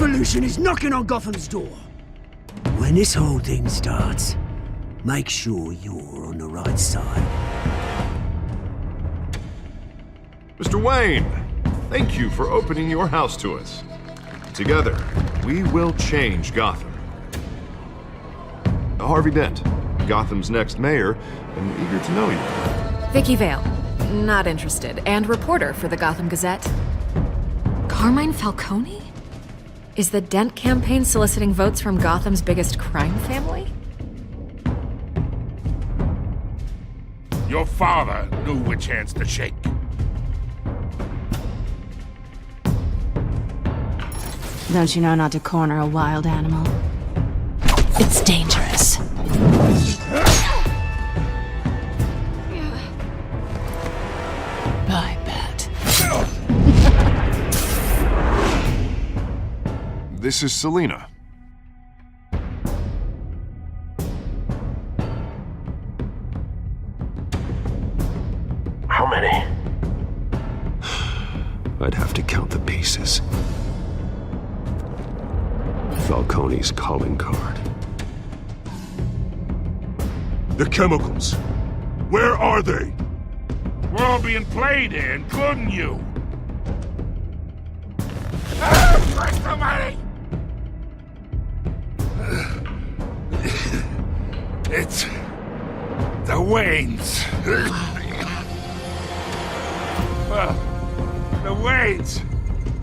revolution is knocking on Gotham's door. When this whole thing starts, make sure you're on the right side. Mr. Wayne, thank you for opening your house to us. Together, we will change Gotham. Harvey Dent, Gotham's next mayor, and eager to know you. Vicky Vale, not interested, and reporter for the Gotham Gazette. Carmine Falcone? Is the Dent campaign soliciting votes from Gotham's biggest crime family? Your father knew which hands to shake. Don't you know not to corner a wild animal? It's dangerous. I bet. This is Selina. How many? I'd have to count the pieces. Falcone's calling card. The chemicals. Where are they? We're all being played here, including you. For somebody! It's the Waynes. Well, the Waynes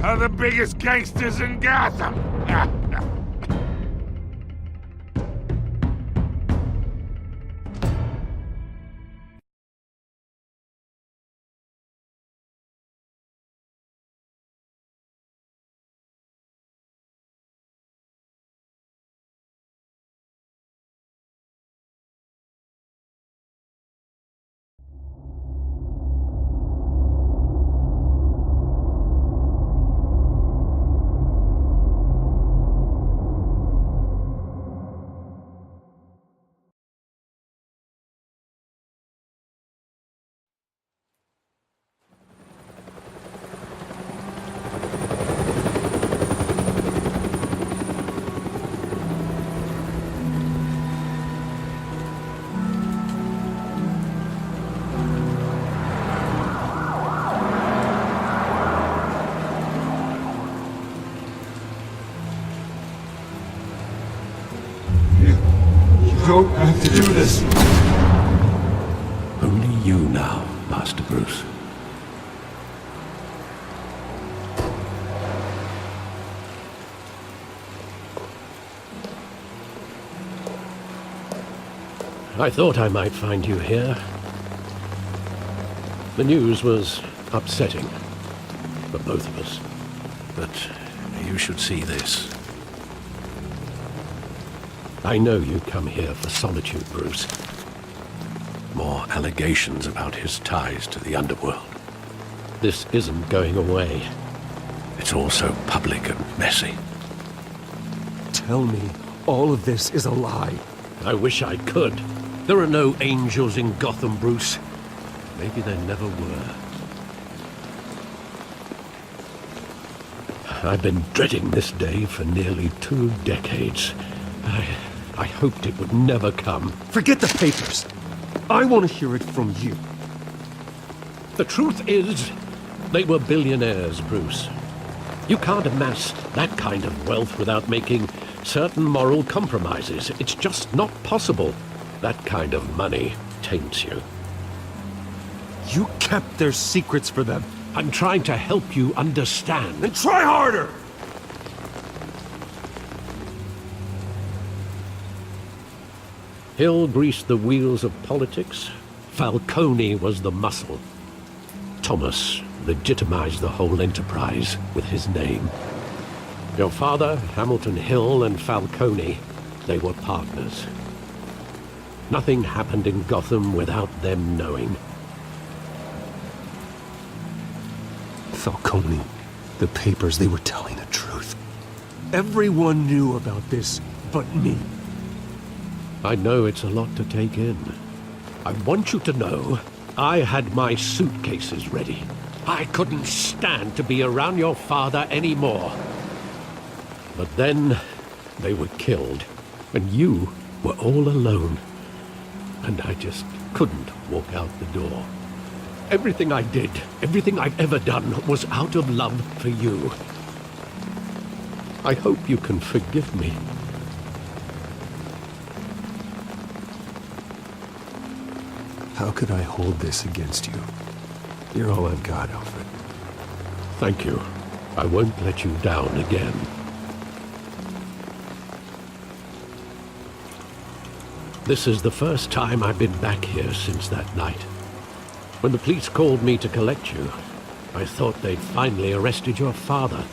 are the biggest gangsters in Gotham. You don't have to do this. Only you now, Master Bruce. I thought I might find you here. The news was upsetting for both of us. But you should see this. I know you come here for solitude, Bruce. More allegations about his ties to the underworld. This isn't going away. It's all so public and messy. Tell me all of this is a lie. I wish I could. There are no angels in Gotham, Bruce. Maybe there never were. I've been dreading this day for nearly 2 decades. I hoped it would never come. Forget the papers. I want to hear it from you. The truth is, they were billionaires, Bruce. You can't amass that kind of wealth without making certain moral compromises. It's just not possible. That kind of money taints you. You kept their secrets for them. I'm trying to help you understand. Then try harder! Hill greased the wheels of politics. Falcone was the muscle. Thomas legitimized the whole enterprise with his name. Your father, Hamilton Hill, and Falcone, they were partners. Nothing happened in Gotham without them knowing. Falcone, the papers, they were telling the truth. Everyone knew about this but me. I know it's a lot to take in. I want you to know I had my suitcases ready. I couldn't stand to be around your father anymore. But then they were killed, and you were all alone. And I just couldn't walk out the door. Everything I did, everything I've ever done, was out of love for you. I hope you can forgive me. How could I hold this against you? You're all I've got, Alfred. Thank you. I won't let you down again. This is the first time I've been back here since that night. When the police called me to collect you, I thought they'd finally arrested your father.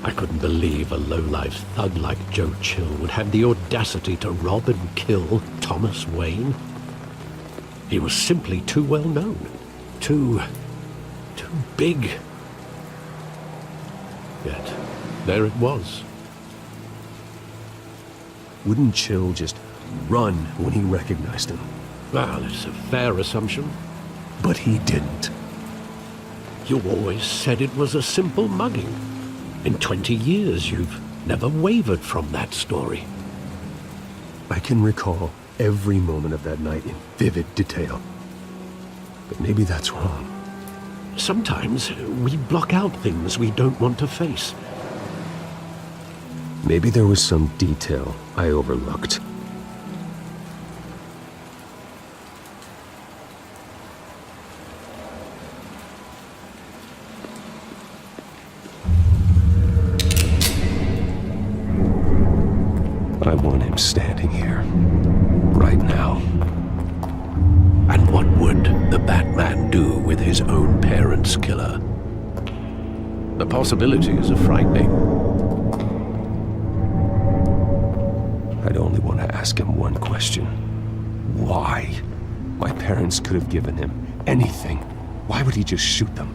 I couldn't believe a low-life thug like Joe Chill would have the audacity to rob and kill Thomas Wayne. He was simply too well known. Too big. Yet, there it was. Wouldn't Chill just run when he recognized him? Well, it's a fair assumption. But he didn't. You always said it was a simple mugging. In 20 years, you've never wavered from that story. I can recall every moment of that night in vivid detail. But maybe that's wrong. Sometimes we block out things we don't want to face. Maybe there was some detail I overlooked. I want him standing here, right now. And what would the Batman do with his own parents' killer? The possibilities are frightening. I'd only want to ask him one question. Why? My parents could have given him anything. Why would he just shoot them?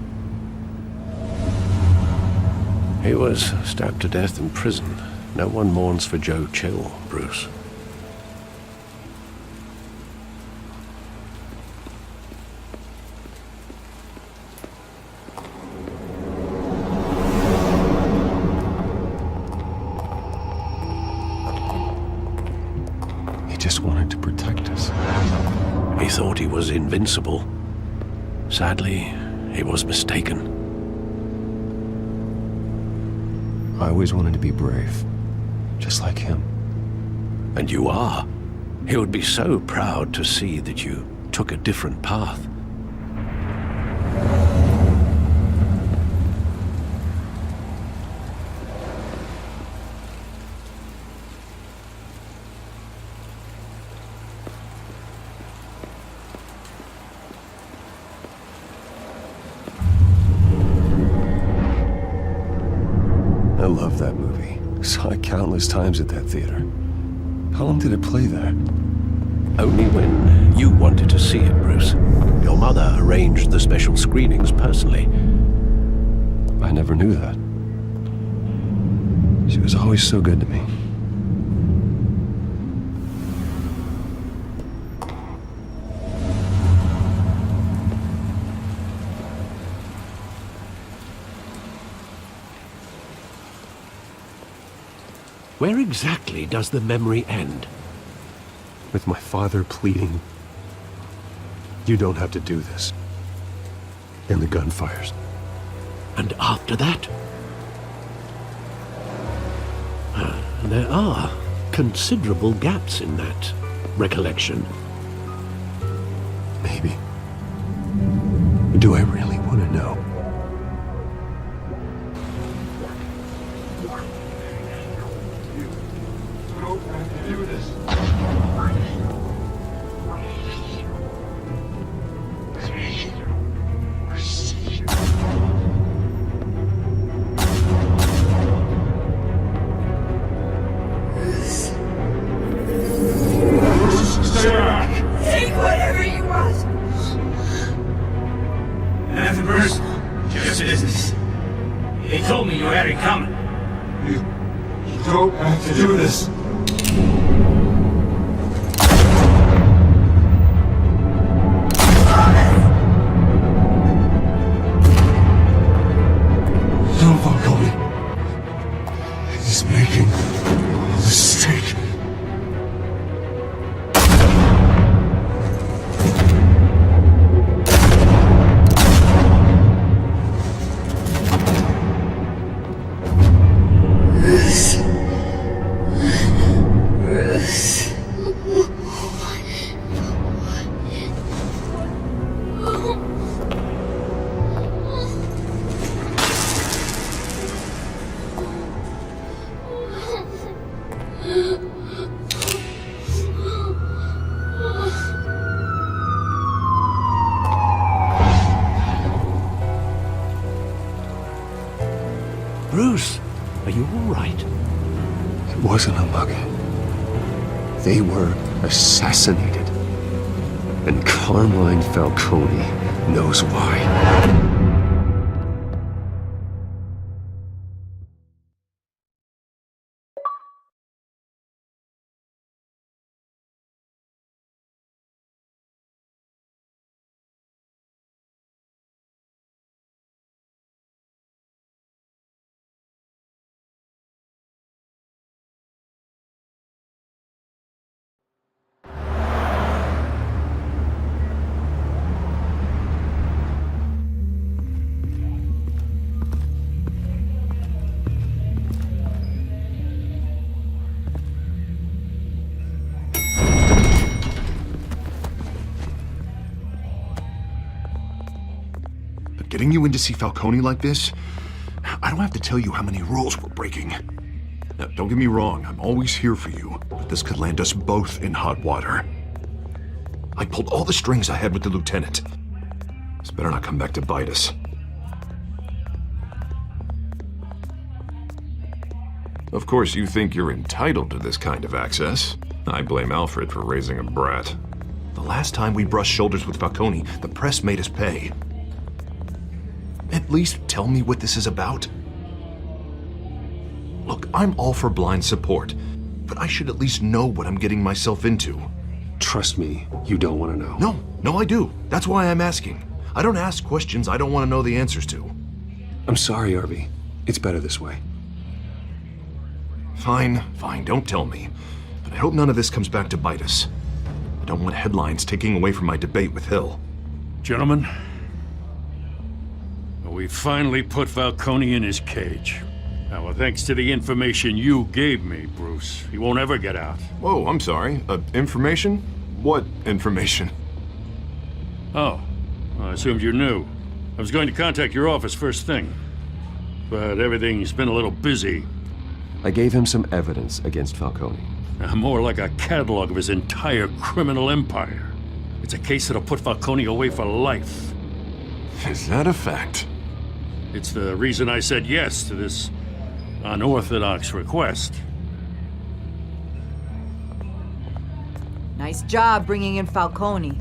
He was stabbed to death in prison. No one mourns for Joe Chill, Bruce. He just wanted to protect us. He thought he was invincible. Sadly, he was mistaken. I always wanted to be brave. Just like him. And you are. He would be so proud to see that you took a different path. I love that movie. Saw it countless times at that theater. How long did it play there? Only when you wanted to see it, Bruce. Your mother arranged the special screenings personally. I never knew that. She was always so good to me. Where exactly does the memory end? With my father pleading, "You don't have to do this." And the gunfires. And after that? There are considerable gaps in that recollection. Maybe. Do I really want to know? Take whatever you want. Nothing personal. Just business. He told me you had it coming. You don't have to do this. Don't Falcone. He's making a mistake. Bruce, are you all right? It wasn't a mug. They were assassinated. And Carmine Falcone knows why. Getting you in to see Falcone like this? I don't have to tell you how many rules we're breaking. Now, don't get me wrong, I'm always here for you, but this could land us both in hot water. I pulled all the strings I had with the lieutenant. This better not come back to bite us. Of course, you think you're entitled to this kind of access. I blame Alfred for raising a brat. The last time we brushed shoulders with Falcone, the press made us pay. At least tell me what this is about. Look, I'm all for blind support, but I should at least know what I'm getting myself into. Trust me, you don't want to know. No, I do. That's why I'm asking. I don't ask questions I don't want to know the answers to. I'm sorry, Arby. It's better this way. Fine, don't tell me. But I hope none of this comes back to bite us. I don't want headlines taking away from my debate with Hill. Gentlemen, we finally put Falcone in his cage. Now, thanks to the information you gave me, Bruce, he won't ever get out. Whoa, I'm sorry. Information? What information? Oh, I assumed you knew. I was going to contact your office first thing, but everything's been a little busy. I gave him some evidence against Falcone. More like a catalog of his entire criminal empire. It's a case that'll put Falcone away for life. Is that a fact? It's the reason I said yes to this unorthodox request. Nice job bringing in Falcone.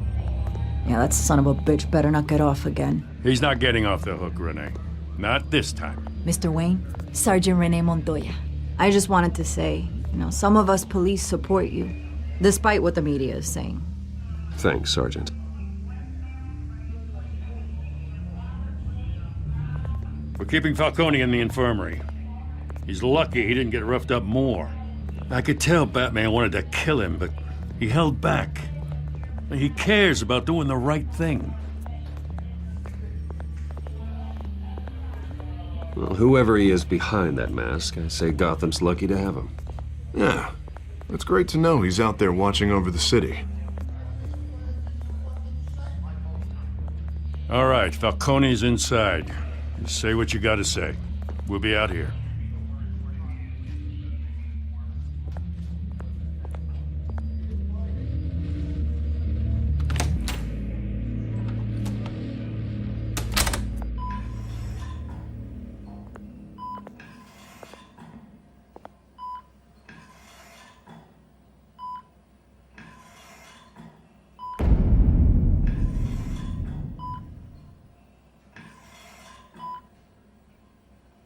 Yeah, that son of a bitch better not get off again. He's not getting off the hook, Renee. Not this time. Mr. Wayne, Sergeant Renee Montoya. I just wanted to say, some of us police support you, despite what the media is saying. Thanks, Sergeant. We're keeping Falcone in the infirmary. He's lucky he didn't get roughed up more. I could tell Batman wanted to kill him, but he held back. He cares about doing the right thing. Well, whoever he is behind that mask, I say Gotham's lucky to have him. Yeah, it's great to know he's out there watching over the city. All right, Falcone's inside. Just say what you gotta say. We'll be out here.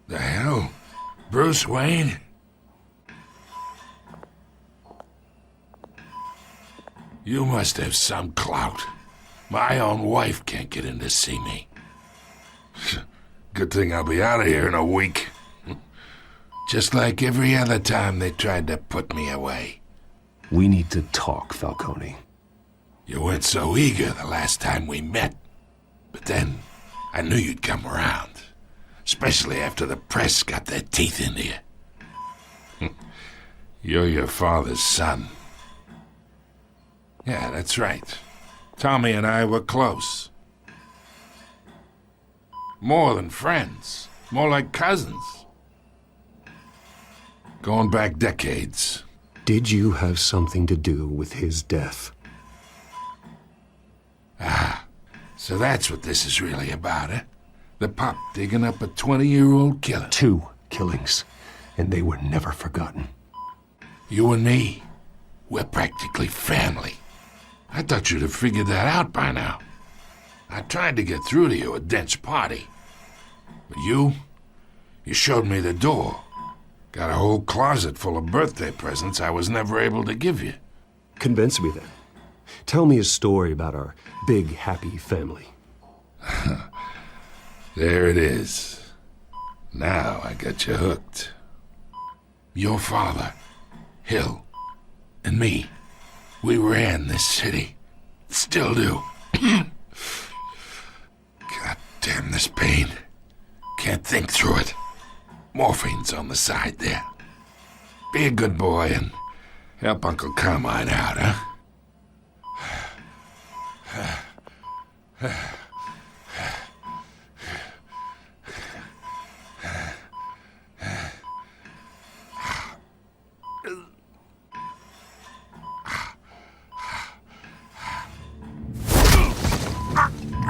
The hell? Bruce Wayne? You must have some clout. My own wife can't get in to see me. Good thing I'll be out of here in a week. Just like every other time they tried to put me away. We need to talk, Falcone. You weren't so eager the last time we met. But then, I knew you'd come around. Especially after the press got their teeth into you. You're your father's son. Yeah, that's right. Tommy and I were close. More than friends. More like cousins. Going back decades. Did you have something to do with his death? Ah, so that's what this is really about, eh? The pup digging up a 20-year-old killer. 2 killings, and they were never forgotten. You and me, we're practically family. I thought you'd have figured that out by now. I tried to get through to you at Dent's party. But you showed me the door. Got a whole closet full of birthday presents I was never able to give you. Convince me then. Tell me a story about our big, happy family. There it is. Now I got you hooked. Your father, Hill, and me, we ran this city. Still do. God damn this pain. Can't think through it. Morphine's on the side there. Be a good boy and help Uncle Carmine out, huh?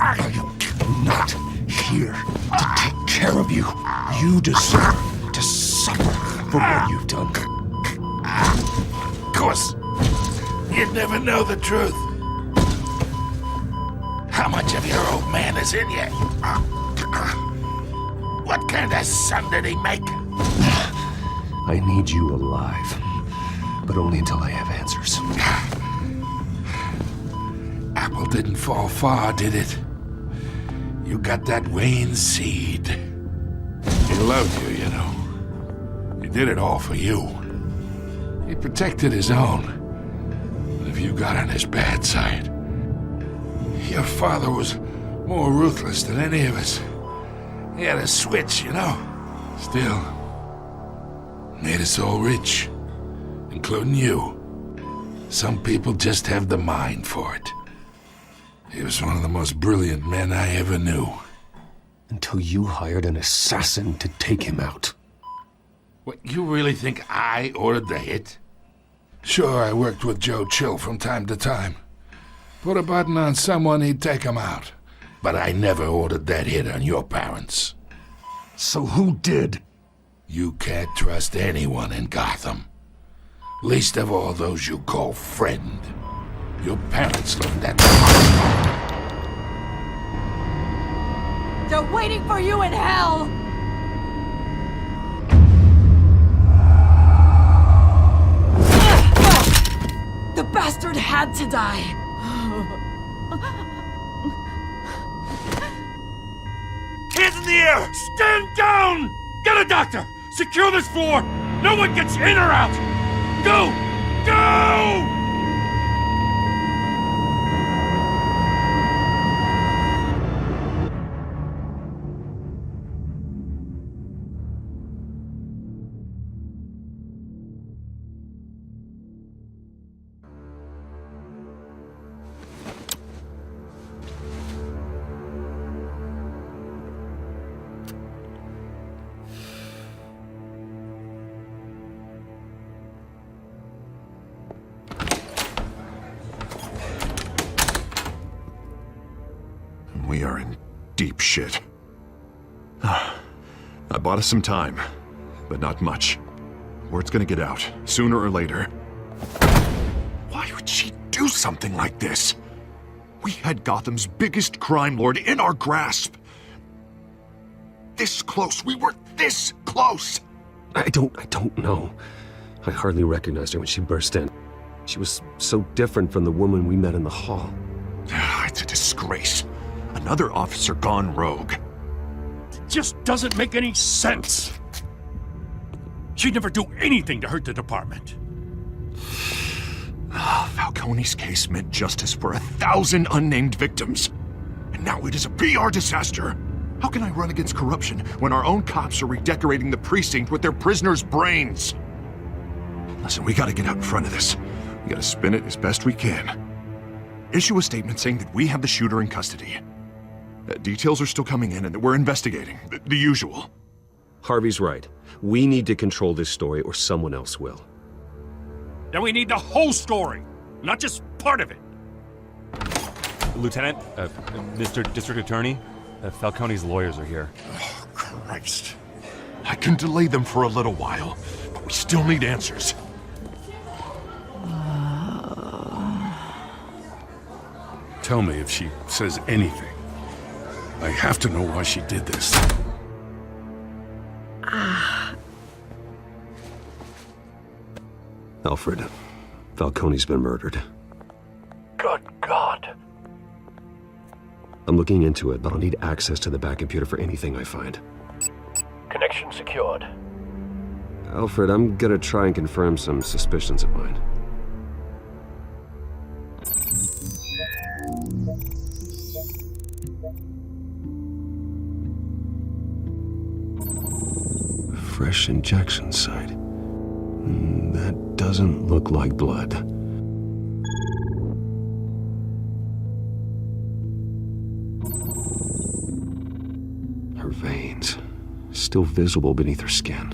I'm not here to take care of you. You deserve to suffer for what you've done. Of course, you'd never know the truth. How much of your old man is in you? What kind of son did he make? I need you alive, but only until I have answers. Apple didn't fall far, did it? You got that Wayne seed. He loved you, you know. He did it all for you. He protected his own. But if you got on his bad side, your father was more ruthless than any of us. He had a switch, you know. Still, made us all rich, including you. Some people just have the mind for it. He was one of the most brilliant men I ever knew. Until you hired an assassin to take him out. What, you really think I ordered the hit? Sure, I worked with Joe Chill from time to time. Put a button on someone, he'd take him out. But I never ordered that hit on your parents. So who did? You can't trust anyone in Gotham. Least of all those you call friend. Your parents looked at me. They're waiting for you in hell! The bastard had to die! Hands in the air! Stand down! Get a doctor! Secure this floor! No one gets in or out! Go! Go! We are in deep shit. I bought us some time, but not much. Word's gonna get out, sooner or later. Why would she do something like this? We had Gotham's biggest crime lord in our grasp. This close, we were this close! I don't know. I hardly recognized her when she burst in. She was so different from the woman we met in the hall. It's a disgrace. Another officer gone rogue. It just doesn't make any sense. She'd never do anything to hurt the department. Falcone's case meant justice for 1,000 unnamed victims. And now it is a PR disaster. How can I run against corruption when our own cops are redecorating the precinct with their prisoners' brains? Listen, we gotta get out in front of this. We gotta spin it as best we can. Issue a statement saying that we have the shooter in custody. Details are still coming in and that we're investigating. The usual. Harvey's right. We need to control this story or someone else will. Then we need the whole story, not just part of it. Lieutenant, Mr. District Attorney, Falcone's lawyers are here. Oh, Christ. I can delay them for a little while, but we still need answers. Tell me if she says anything. I have to know why she did this. Alfred, Falcone's been murdered. Good God. I'm looking into it, but I'll need access to the back computer for anything I find. Connection secured. Alfred, I'm gonna try and confirm some suspicions of mine. Fresh injection site. That doesn't look like blood. Her veins, still visible beneath her skin.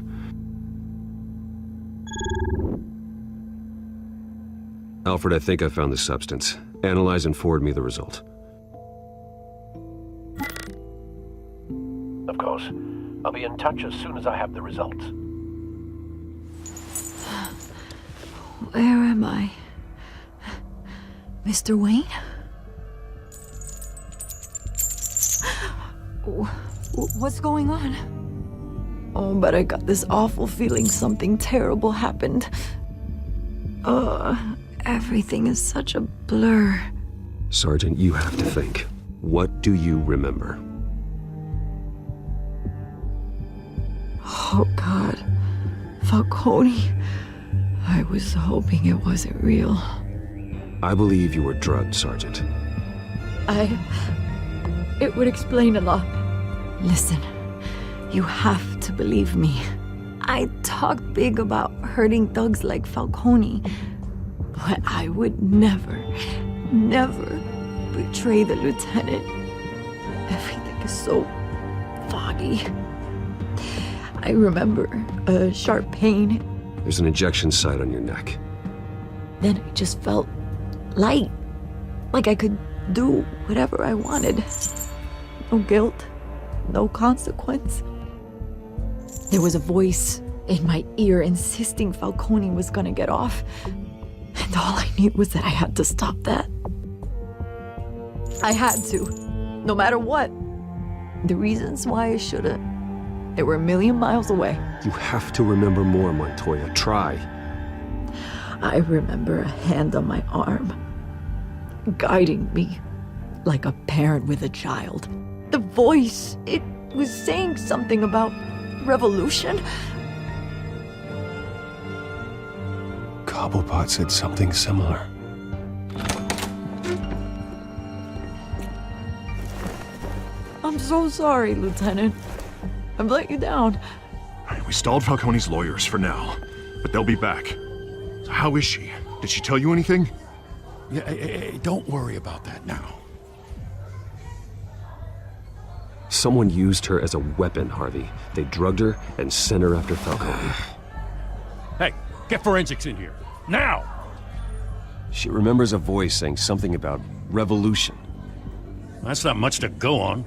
Alfred, I think I found the substance. Analyze and forward me the result. Of course. I'll be in touch as soon as I have the results. Where am I? Mr. Wayne? What's going on? Oh, but I got this awful feeling something terrible happened. Everything is such a blur. Sergeant, you have to think. What do you remember? Oh, God. Falcone. I was hoping it wasn't real. I believe you were drugged, Sergeant. It would explain a lot. Listen, you have to believe me. I talk big about hurting thugs like Falcone, but I would never betray the lieutenant. Everything is so foggy. I remember a sharp pain. There's an injection site on your neck. Then I just felt light, like I could do whatever I wanted. No guilt, no consequence. There was a voice in my ear insisting Falcone was gonna get off. And all I knew was that I had to stop that. I had to, no matter what. The reasons why I should've, they were a million miles away. You have to remember more, Montoya. Try. I remember a hand on my arm, guiding me like a parent with a child. The voice, it was saying something about revolution. Cobblepot said something similar. I'm so sorry, Lieutenant. I've let you down. We stalled Falcone's lawyers for now, but they'll be back. So how is she? Did she tell you anything? Yeah, don't worry about that now. Someone used her as a weapon, Harvey. They drugged her and sent her after Falcone. Hey, get forensics in here. Now! She remembers a voice saying something about revolution. That's not much to go on.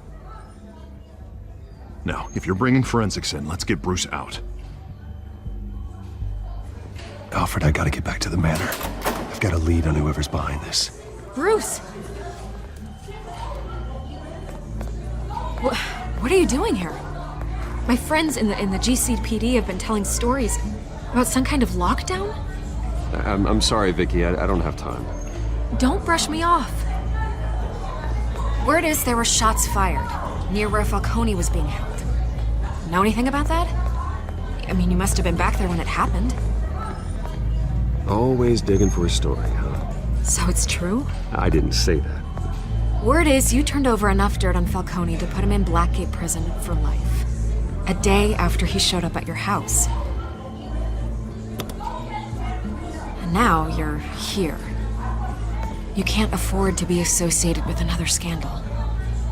Now, if you're bringing forensics in, let's get Bruce out. Alfred, I gotta get back to the manor. I've got a lead on whoever's behind this. Bruce! What are you doing here? My friends in the GCPD have been telling stories about some kind of lockdown? I'm sorry, Vicky. I don't have time. Don't brush me off. Word is there were shots fired near where Falcone was being held. Know anything about that? I mean, you must have been back there when it happened. Always digging for a story, huh? So it's true? I didn't say that. Word is you turned over enough dirt on Falcone to put him in Blackgate Prison for life. A day after he showed up at your house. And now you're here. You can't afford to be associated with another scandal.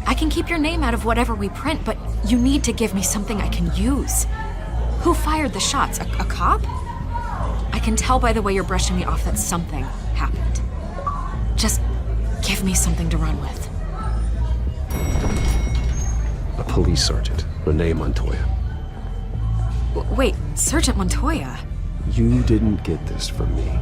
I can keep your name out of whatever we print, but you need to give me something I can use. Who fired the shots? A cop? I can tell by the way you're brushing me off that something happened. Just give me something to run with. A police sergeant, Renee Montoya. Wait, Sergeant Montoya? You didn't get this from me.